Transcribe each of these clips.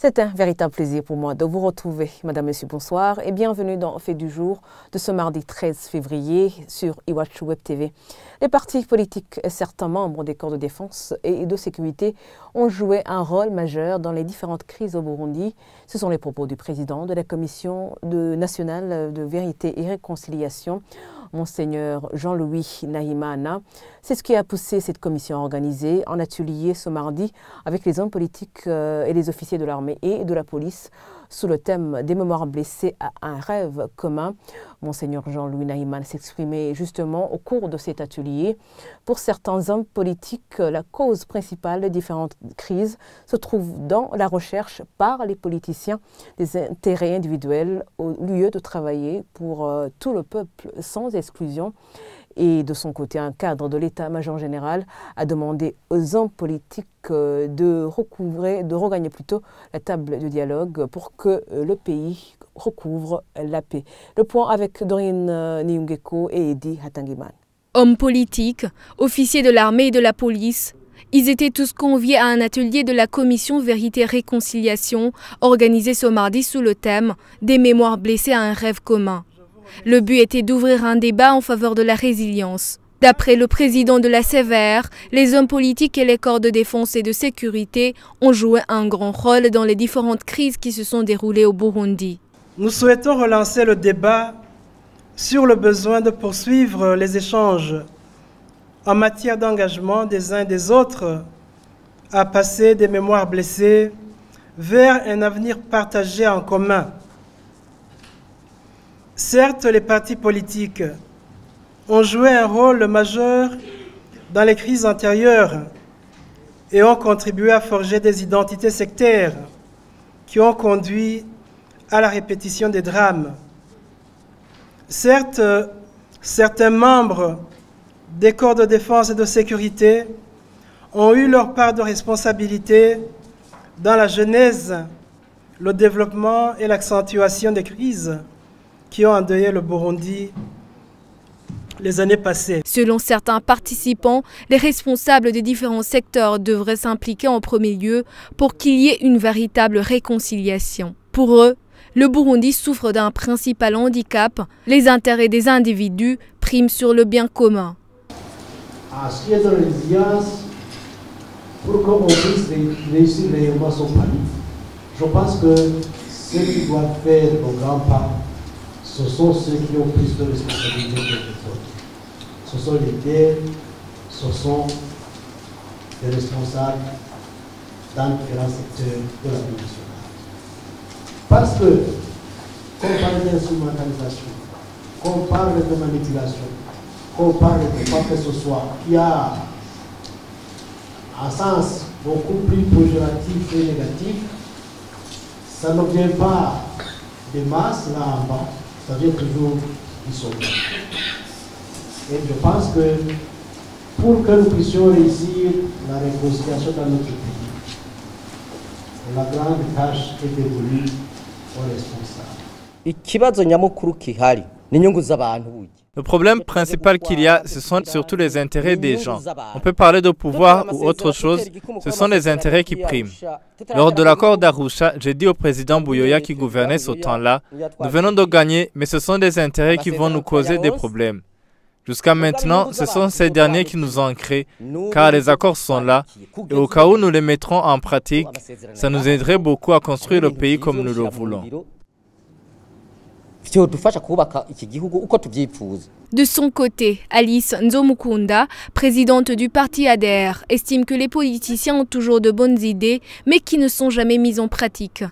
C'est un véritable plaisir pour moi de vous retrouver. Madame, Monsieur, bonsoir et bienvenue dans Fait du jour de ce mardi 13 février sur Iwachu Web TV. Les partis politiques et certains membres des corps de défense et de sécurité ont joué un rôle majeur dans les différentes crises au Burundi. Ce sont les propos du président de la Commission nationale de vérité et réconciliation, Monseigneur Jean-Louis Nahimana. C'est ce qui a poussé cette commission à organiser un atelier ce mardi avec les hommes politiques et les officiers de l'armée et de la police sous le thème des mémoires blessées à un rêve commun. Monseigneur Jean-Louis Nahimana s'exprimait justement au cours de cet atelier. Pour certains hommes politiques, la cause principale des différentes crises se trouve dans la recherche par les politiciens des intérêts individuels au lieu de travailler pour tout le peuple sans exclusion. Et de son côté, un cadre de l'état-major général a demandé aux hommes politiques de regagner plutôt la table de dialogue pour que le pays recouvre la paix. Le point avec Dorine Niungeko et Eddie Hatangiman. Hommes politiques, officiers de l'armée et de la police, ils étaient tous conviés à un atelier de la commission Vérité et Réconciliation organisé ce mardi sous le thème des mémoires blessées à un rêve commun. Le but était d'ouvrir un débat en faveur de la résilience. D'après le président de la CVR, les hommes politiques et les corps de défense et de sécurité ont joué un grand rôle dans les différentes crises qui se sont déroulées au Burundi. Nous souhaitons relancer le débat sur le besoin de poursuivre les échanges en matière d'engagement des uns et des autres à passer des mémoires blessées vers un avenir partagé en commun. Certes, les partis politiques ont joué un rôle majeur dans les crises antérieures et ont contribué à forger des identités sectaires qui ont conduit à la répétition des drames. Certes, certains membres des corps de défense et de sécurité ont eu leur part de responsabilité dans la genèse, le développement et l'accentuation des crises qui ont endeuillé le Burundi les années passées. Selon certains participants, les responsables des différents secteurs devraient s'impliquer en premier lieu pour qu'il y ait une véritable réconciliation. Pour eux, le Burundi souffre d'un principal handicap, les intérêts des individus priment sur le bien commun. À ce qui est de la résilience, pour qu'on puisse réussir réellement son pari, je pense que ceux qui doivent faire le grand pas, ce sont ceux qui ont plus de responsabilités que les autres. Ce sont les leaders, ce sont les responsables dans différents secteurs de la vie nationale. Parce que, qu'on parle d'instrumentalisation, qu'on parle de manipulation, qu'on parle de quoi que ce soit, qui a un sens beaucoup plus péjoratif et négatif, ça ne vient pas des masses là en bas. Ça vient toujours du sommet. Et je pense que pour que nous puissions réussir la réconciliation dans notre pays, la grande tâche est dévolue aux responsables. Le problème principal qu'il y a, ce sont surtout les intérêts des gens. On peut parler de pouvoir ou autre chose, ce sont les intérêts qui priment. Lors de l'accord d'Arusha, j'ai dit au président Buyoya qui gouvernait ce temps-là, nous venons de gagner, mais ce sont des intérêts qui vont nous causer des problèmes. Jusqu'à maintenant, ce sont ces derniers qui nous ont créés, car les accords sont là, et au cas où nous les mettrons en pratique, ça nous aiderait beaucoup à construire le pays comme nous le voulons. De son côté, Alice Nzomukunda, présidente du parti ADR, estime que les politiciens ont toujours de bonnes idées, mais qui ne sont jamais mises en pratique.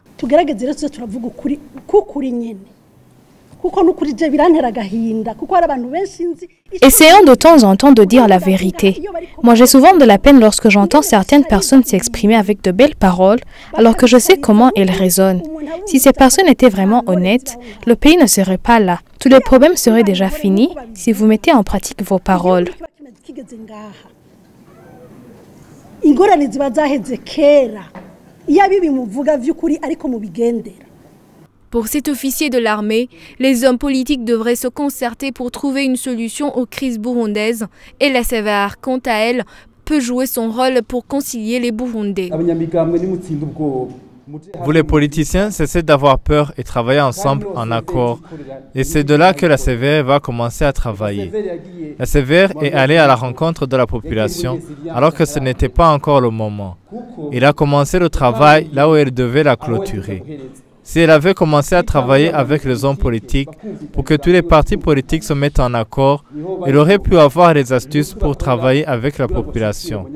Essayons de temps en temps de dire la vérité. Moi, j'ai souvent de la peine lorsque j'entends certaines personnes s'exprimer avec de belles paroles, alors que je sais comment elles raisonnent. Si ces personnes étaient vraiment honnêtes, le pays ne serait pas là. Tous les problèmes seraient déjà finis si vous mettez en pratique vos paroles. Pour cet officier de l'armée, les hommes politiques devraient se concerter pour trouver une solution aux crises burundaises et la CVR, quant à elle, peut jouer son rôle pour concilier les Burundais. Vous les politiciens, cessez d'avoir peur et travaillez ensemble en accord. Et c'est de là que la CVR va commencer à travailler. La CVR est allée à la rencontre de la population alors que ce n'était pas encore le moment. Il a commencé le travail là où elle devait la clôturer. Si elle avait commencé à travailler avec les hommes politiques pour que tous les partis politiques se mettent en accord, elle aurait pu avoir les astuces pour travailler avec la population.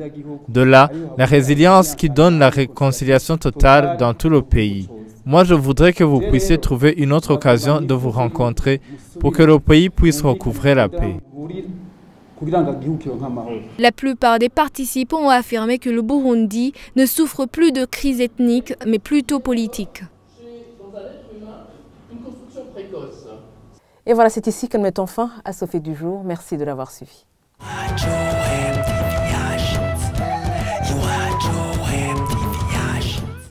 De là, la résilience qui donne la réconciliation totale dans tout le pays. Moi, je voudrais que vous puissiez trouver une autre occasion de vous rencontrer pour que le pays puisse recouvrer la paix. La plupart des participants ont affirmé que le Burundi ne souffre plus de crise ethnique, mais plutôt politique. Et voilà, c'est ici que nous mettons fin à ce fait du jour. Merci de l'avoir suivi.